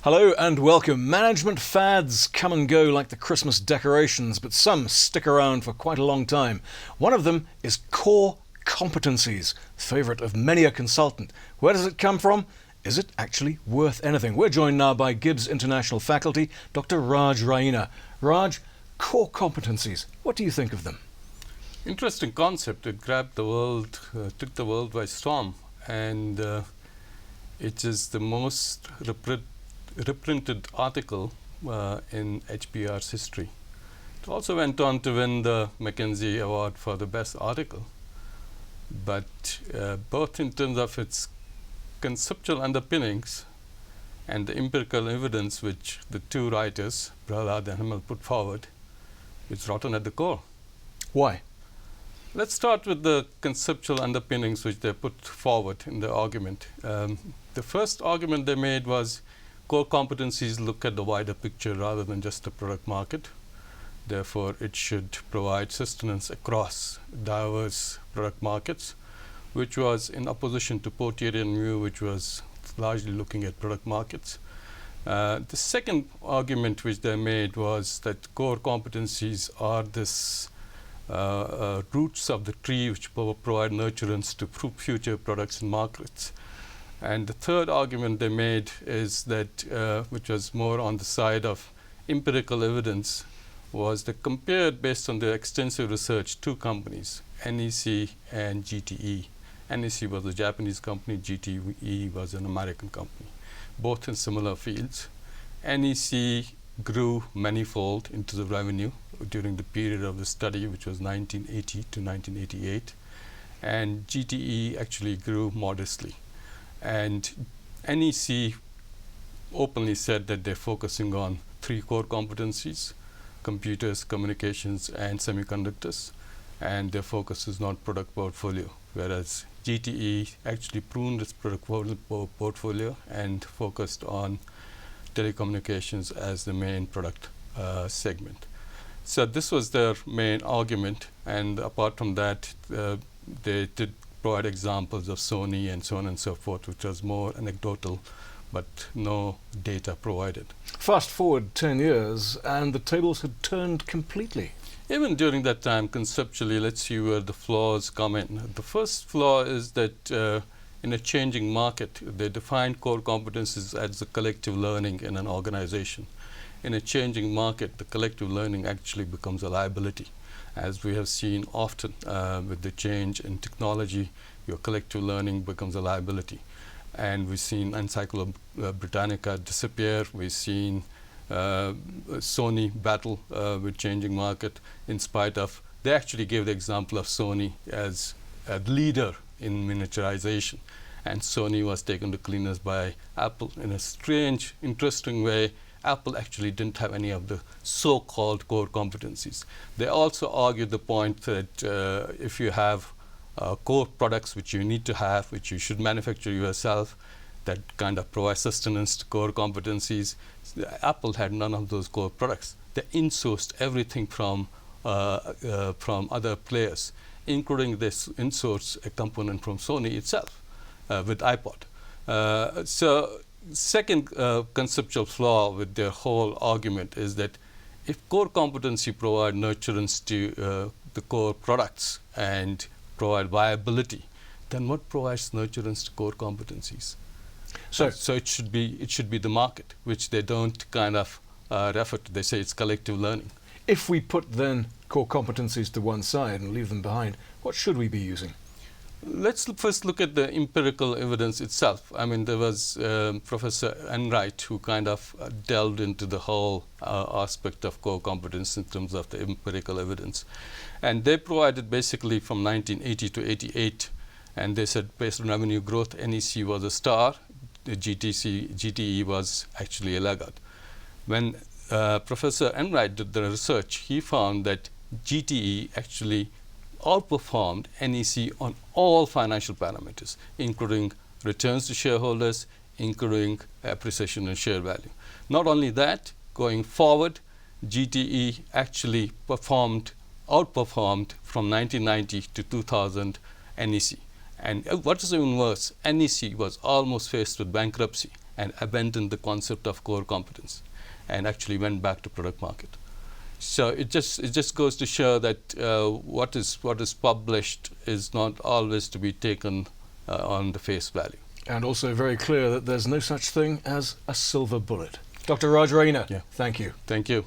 Hello and welcome. Management fads come and go like the Christmas decorations, but some stick around for quite a long time. One of them is core competencies, favourite of many a consultant. Where does it come from? Is it actually worth anything? We're joined now by Gibbs International faculty, Dr. Raj Raina. Raj, core competencies, what do you think of them? Interesting concept. It grabbed the world, took the world by storm, and it is the most reprinted article in HBR's history. It also went on to win the Mackenzie Award for the best article, but both in terms of its conceptual underpinnings and the empirical evidence which the two writers, Prahlad and Himmel, put forward, it's rotten at the core. Why? Let's start with the conceptual underpinnings which they put forward in the argument. The first argument they made was core competencies look at the wider picture rather than just the product market. Therefore, it should provide sustenance across diverse product markets, which was in opposition to Portierian view, which was largely looking at product markets. The second argument which they made was that core competencies are this roots of the tree which provide nurturance to future products and markets. And the third argument they made is that, which was more on the side of empirical evidence, was they compared, based on their extensive research, two companies, NEC and GTE. NEC was a Japanese company, GTE was an American company, both in similar fields. NEC grew manifold into the revenue during the period of the study, which was 1980 to 1988, and GTE actually grew modestly. And NEC openly said that they're focusing on three core competencies: computers, communications, and semiconductors, and their focus is not product portfolio, whereas GTE actually pruned its product portfolio and focused on telecommunications as the main product segment. So this was their main argument, and apart from that, they did provide examples of Sony and so on and so forth, which was more anecdotal, but no data provided. Fast forward 10 years and the tables had turned completely. Even during that time, conceptually, let's see where the flaws come in. The first flaw is that in a changing market, they define core competencies as the collective learning in an organization. In a changing market, the collective learning actually becomes a liability. As we have seen often with the change in technology, your collective learning becomes a liability. And we've seen Encyclopedia Britannica disappear. We've seen Sony battle with changing market in spite of, they actually gave the example of Sony as a leader in miniaturization. And Sony was taken to cleaners by Apple in a strange, interesting way. Apple actually didn't have any of the so-called core competencies. They also argued the point that if you have core products which you need to have, which you should manufacture yourself, that kind of provides sustenance to core competencies. Apple had none of those core products. They insourced everything from other players, including this insource a component from Sony itself with iPod. So second conceptual flaw with their whole argument is that if core competency provide nurturance to the core products and provide viability, then what provides nurturance to core competencies? So it should be the market, which they don't kind of refer to. They say it's collective learning. If we put then core competencies to one side and leave them behind, what should we be using? Let's first look at the empirical evidence itself. I mean, there was Professor Enright who kind of delved into the whole aspect of core competence in terms of the empirical evidence. And they provided basically from 1980 to 88, and they said based on revenue growth, NEC was a star, the GTE was actually a laggard. When Professor Enright did the research, he found that GTE actually outperformed NEC on all financial parameters, including returns to shareholders, including appreciation and share value. Not only that, going forward, GTE actually outperformed from 1990 to 2000 NEC. And what is even worse, NEC was almost faced with bankruptcy, and abandoned the concept of core competence and actually went back to product market. So it just goes to show that what is published is not always to be taken on the face value. And also very clear that there's no such thing as a silver bullet. Dr. Raj Raina, Yeah. thank you. Thank you.